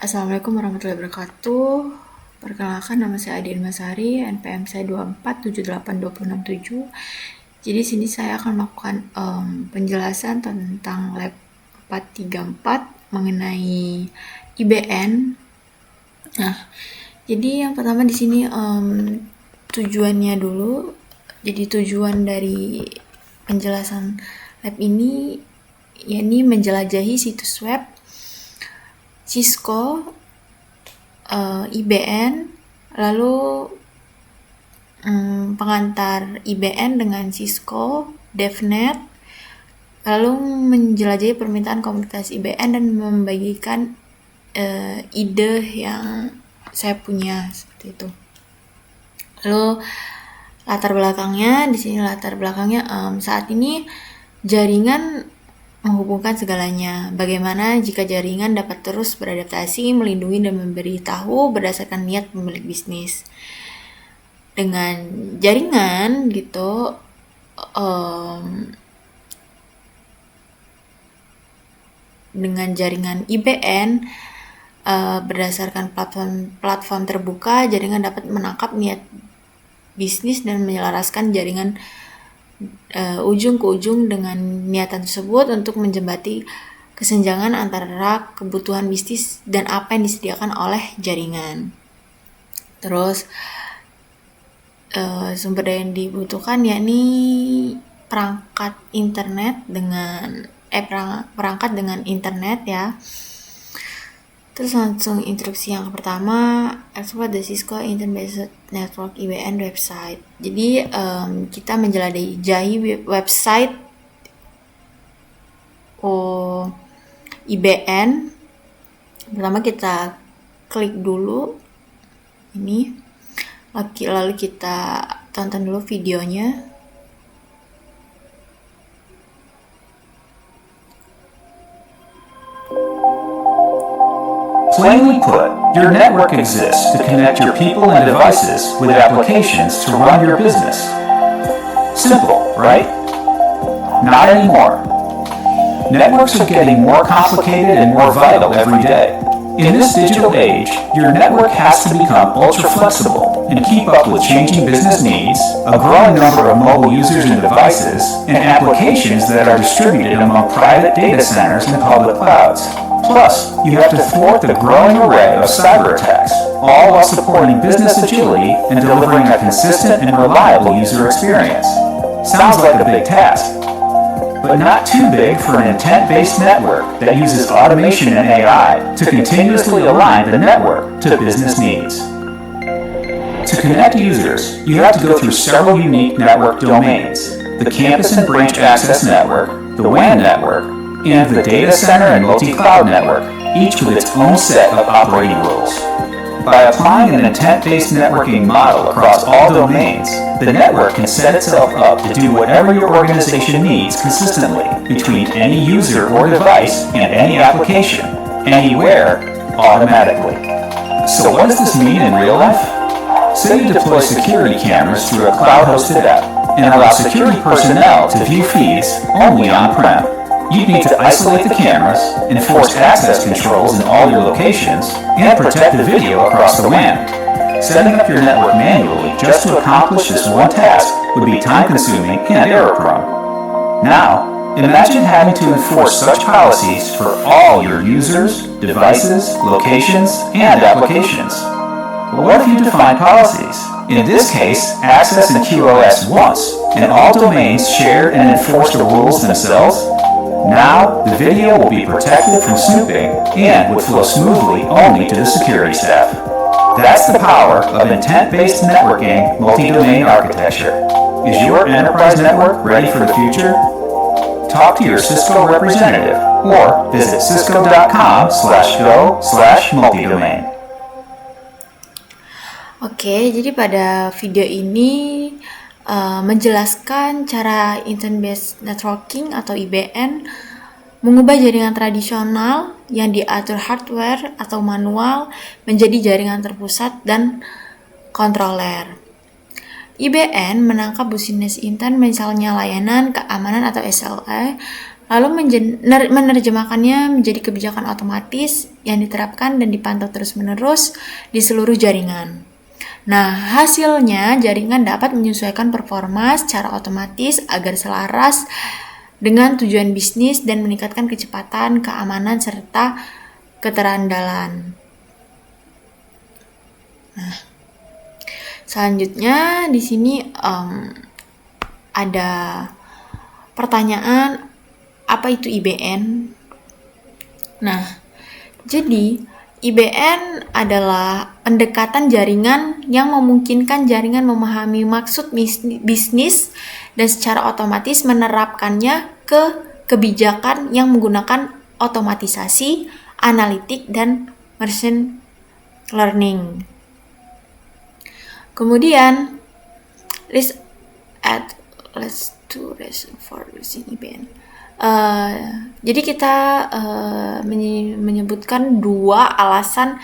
Assalamualaikum warahmatullahi wabarakatuh. Perkenalkan, nama saya Adi Masari, NPM saya 24782067. Jadi sini saya akan melakukan penjelasan tentang lab 434 mengenai IBN. Nah, jadi yang pertama di sini tujuannya dulu. Jadi tujuan dari penjelasan lab ini yakni menjelajahi situs web Cisco, IBN, lalu pengantar IBN dengan Cisco, DevNet, lalu menjelajahi permintaan komunitas IBN dan membagikan ide yang saya punya seperti itu. Lalu latar belakangnya, di sini latar belakangnya saat ini jaringan menghubungkan segalanya. Bagaimana jika jaringan dapat terus beradaptasi, melindungi dan memberitahu berdasarkan niat pemilik bisnis. Dengan jaringan gitu, dengan jaringan IBN berdasarkan platform terbuka, jaringan dapat menangkap niat bisnis dan menyelaraskan jaringan ujung ke ujung dengan niatan tersebut untuk menjembati kesenjangan antara kebutuhan bisnis dan apa yang disediakan oleh jaringan. Terus sumber daya yang dibutuhkan yakni perangkat dengan internet ya. Terus langsung instruksi yang pertama, exploit the Cisco Internet Network IBN website. Jadi kita menjelajahi website IBN. Pertama kita klik dulu ini, lalu kita tonton dulu videonya. Plainly put, your network exists to connect your people and devices with applications to run your business. Simple, right? Not anymore. Networks are getting more complicated and more vital every day. In this digital age, your network has to become ultra-flexible and keep up with changing business needs, a growing number of mobile users and devices, and applications that are distributed among private data centers and public clouds. Plus, you have to thwart the growing array of cyber attacks, all while supporting business agility and delivering a consistent and reliable user experience. Sounds like a big task, but not too big for an intent-based network that uses automation and AI to continuously align the network to business needs. To connect users, you have to go through several unique network domains: the campus and branch access network, the WAN network, and the data center and multi-cloud network, each with its own set of operating rules. By applying an intent-based networking model across all domains, the network can set itself up to do whatever your organization needs consistently between any user or device and any application, anywhere, automatically. So what does this mean in real life? Say you deploy security cameras through a cloud-hosted app and allow security personnel to view feeds only on-prem. You need to isolate the cameras, enforce access controls in all your locations, and protect the video across the WAN. Setting up your network manually just to accomplish this one task would be time-consuming and error-prone. Now, imagine having to enforce such policies for all your users, devices, locations, and applications. But what if you define policies? In this case, access and QoS once, and all domains shared and enforced the rules themselves? Now, the video will be protected from snooping and would flow smoothly only to the security staff. That's the power of intent-based networking multi-domain architecture. Is your enterprise network ready for the future? Talk to your Cisco representative or visit cisco.com/go/multidomain. Oke, jadi pada video ini menjelaskan cara internet-based networking atau IBN mengubah jaringan tradisional yang diatur hardware atau manual menjadi jaringan terpusat dan kontroler. IBN menangkap bisnis intern misalnya layanan keamanan atau SLA, lalu menerjemahkannya menjadi kebijakan otomatis yang diterapkan dan dipantau terus-menerus di seluruh jaringan. Nah, hasilnya jaringan dapat menyesuaikan performa secara otomatis agar selaras dengan tujuan bisnis dan meningkatkan kecepatan, keamanan, serta keterandalan. Nah, selanjutnya di sini ada pertanyaan, apa itu IBN? Nah, jadi IBN adalah pendekatan jaringan yang memungkinkan jaringan memahami maksud bisnis dan secara otomatis menerapkannya ke kebijakan yang menggunakan otomatisasi, analitik, dan machine learning. Kemudian, let's do reason for using IBN. Jadi kita menyebutkan 2 alasan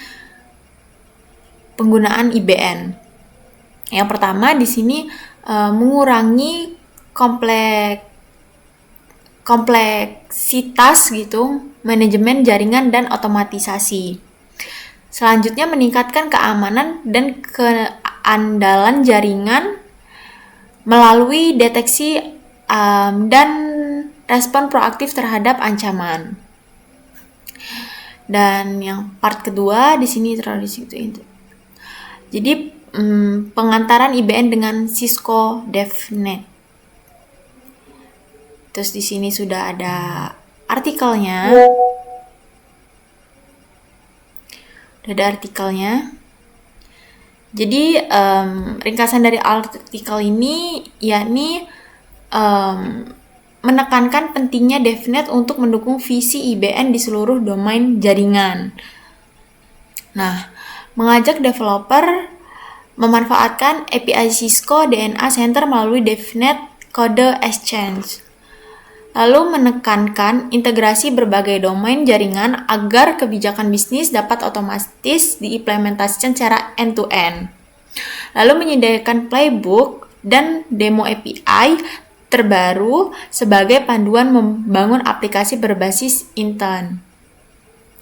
penggunaan IBN. Yang pertama di sini mengurangi kompleksitas gitu, manajemen jaringan dan otomatisasi. Selanjutnya meningkatkan keamanan dan keandalan jaringan melalui deteksi dan respon proaktif terhadap ancaman. Dan yang part kedua di sini introducing to internet. Jadi pengantaran IBN dengan Cisco DevNet. Terus di sini sudah ada artikelnya. Jadi ringkasan dari artikel ini yakni menekankan pentingnya DevNet untuk mendukung visi IBN di seluruh domain jaringan. Nah, mengajak developer memanfaatkan API Cisco DNA Center melalui DevNet Code Exchange. Lalu menekankan integrasi berbagai domain jaringan agar kebijakan bisnis dapat otomatis diimplementasikan secara end-to-end. Lalu menyediakan playbook dan demo API terbaru sebagai panduan membangun aplikasi berbasis intern.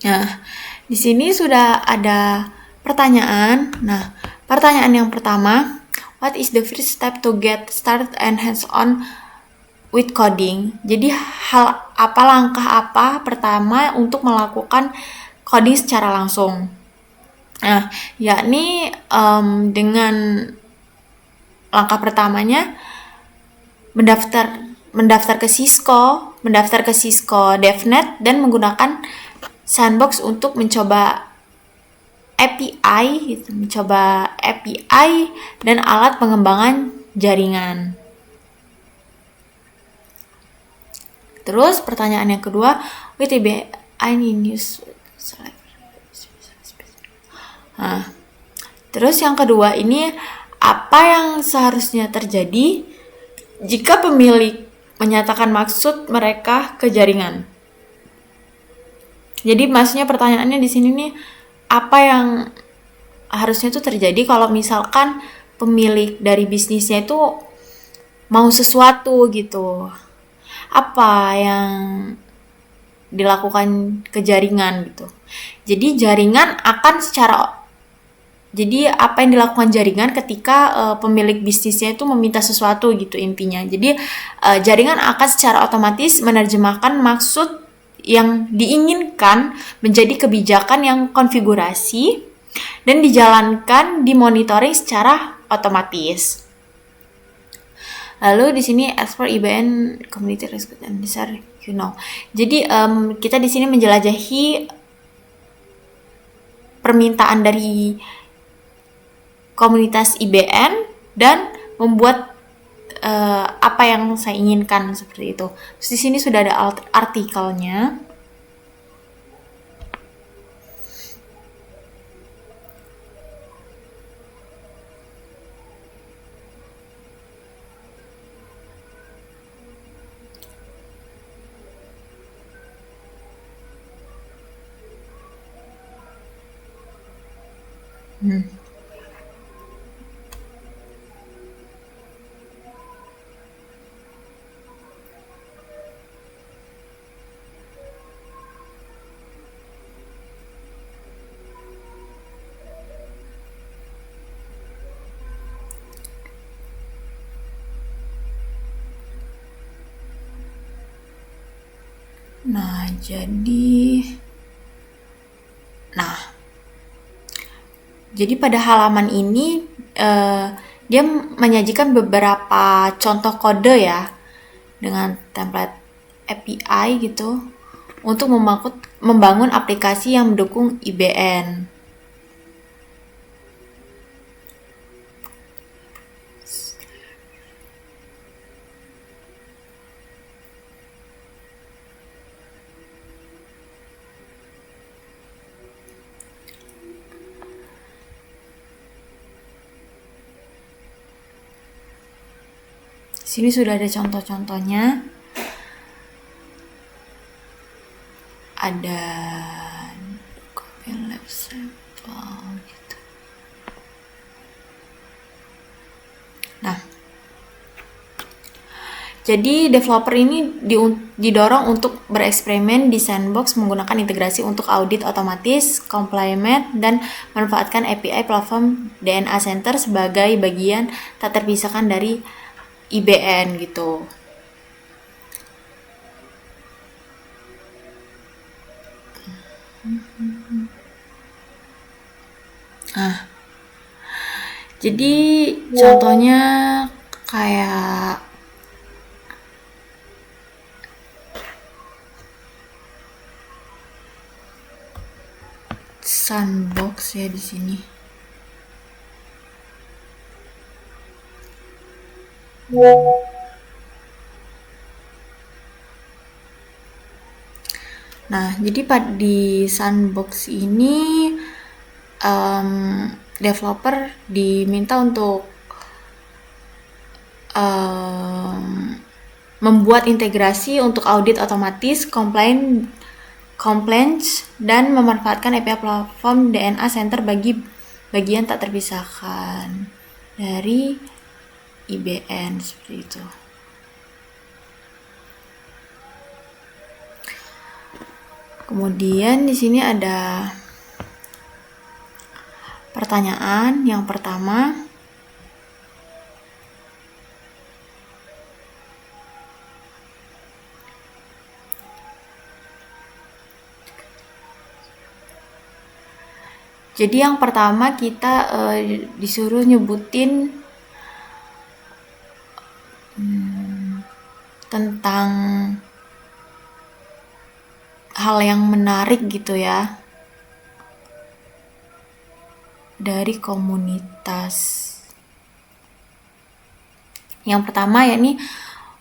Nah, di sini sudah ada pertanyaan. Nah, pertanyaan yang pertama, what is the first step to get started and hands-on with coding? Jadi langkah apa pertama untuk melakukan coding secara langsung? Nah, yakni dengan langkah pertamanya mendaftar ke Cisco DevNet dan menggunakan sandbox untuk mencoba API dan alat pengembangan jaringan. Terus pertanyaan yang kedua, with IBN in use. Nah, terus yang kedua ini, apa yang seharusnya terjadi jika pemilik menyatakan maksud mereka ke jaringan? Jadi maksudnya pertanyaannya di sini nih, apa yang harusnya itu terjadi kalau misalkan pemilik dari bisnisnya itu mau sesuatu gitu? Apa yang dilakukan ke jaringan gitu? Jadi apa yang dilakukan jaringan ketika pemilik bisnisnya itu meminta sesuatu gitu intinya. Jadi jaringan akan secara otomatis menerjemahkan maksud yang diinginkan menjadi kebijakan yang konfigurasi dan dijalankan di monitoring secara otomatis. Lalu di sini as for IBN community risk and desire, Jadi kita di sini menjelajahi permintaan dari komunitas IBN dan membuat apa yang saya inginkan seperti itu. Terus di sini sudah ada artikelnya. Jadi pada halaman ini dia menyajikan beberapa contoh kode ya dengan template API gitu untuk membangun aplikasi yang mendukung IBN. Sini sudah ada contoh-contohnya. Ada copy lab sample gitu. Nah, jadi developer ini didorong untuk bereksperimen di sandbox menggunakan integrasi untuk audit otomatis, complement, dan manfaatkan API platform DNA Center sebagai bagian tak terpisahkan dari IBN gitu. Jadi contohnya kayak sandbox ya di sini. Nah, jadi di sandbox ini developer diminta untuk membuat integrasi untuk audit otomatis, compliance, dan memanfaatkan API platform DNA Center bagi bagian tak terpisahkan dari IBN seperti itu. Kemudian di sini ada pertanyaan yang pertama. Jadi yang pertama kita disuruh nyebutin tentang hal yang menarik gitu ya dari komunitas. Yang pertama yakni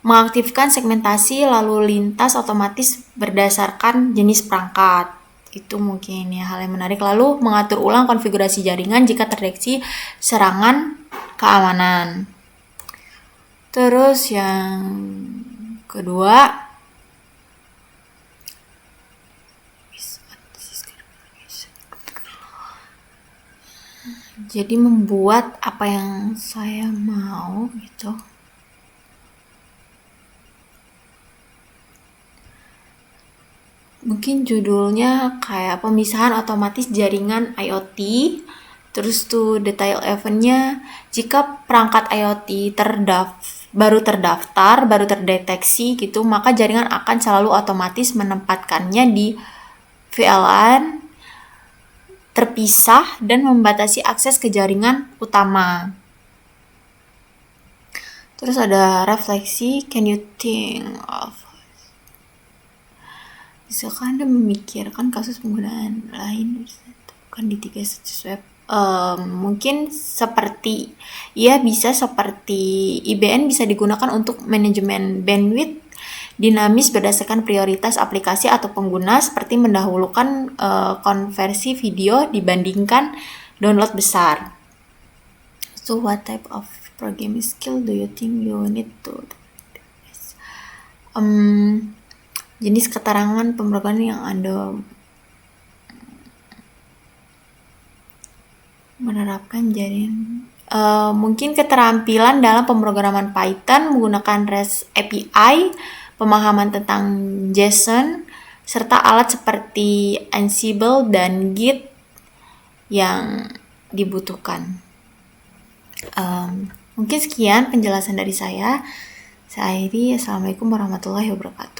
mengaktifkan segmentasi lalu lintas otomatis berdasarkan jenis perangkat. Itu mungkin ya hal yang menarik. Lalu mengatur ulang konfigurasi jaringan jika terdeteksi serangan keamanan. Terus yang kedua, jadi membuat apa yang saya mau gitu. Mungkin judulnya kayak pemisahan otomatis jaringan IoT. Terus tuh detail eventnya, jika perangkat IoT baru terdeteksi gitu, maka jaringan akan selalu otomatis menempatkannya di VLAN terpisah dan membatasi akses ke jaringan utama. Terus ada refleksi, can you think of, misalkan Anda memikirkan kasus penggunaan lain bukan di 3 situs web. Mungkin seperti bisa seperti IBN bisa digunakan untuk manajemen bandwidth dinamis berdasarkan prioritas aplikasi atau pengguna, seperti mendahulukan konversi video dibandingkan download besar. So what type of programming skill do you think you need to jenis keterangan pemrograman yang Anda menerapkan jaringan. Mungkin keterampilan dalam pemrograman Python menggunakan REST API, pemahaman tentang JSON, serta alat seperti Ansible dan Git yang dibutuhkan. Mungkin sekian penjelasan dari saya. Saya Airi, Assalamualaikum warahmatullahi wabarakatuh.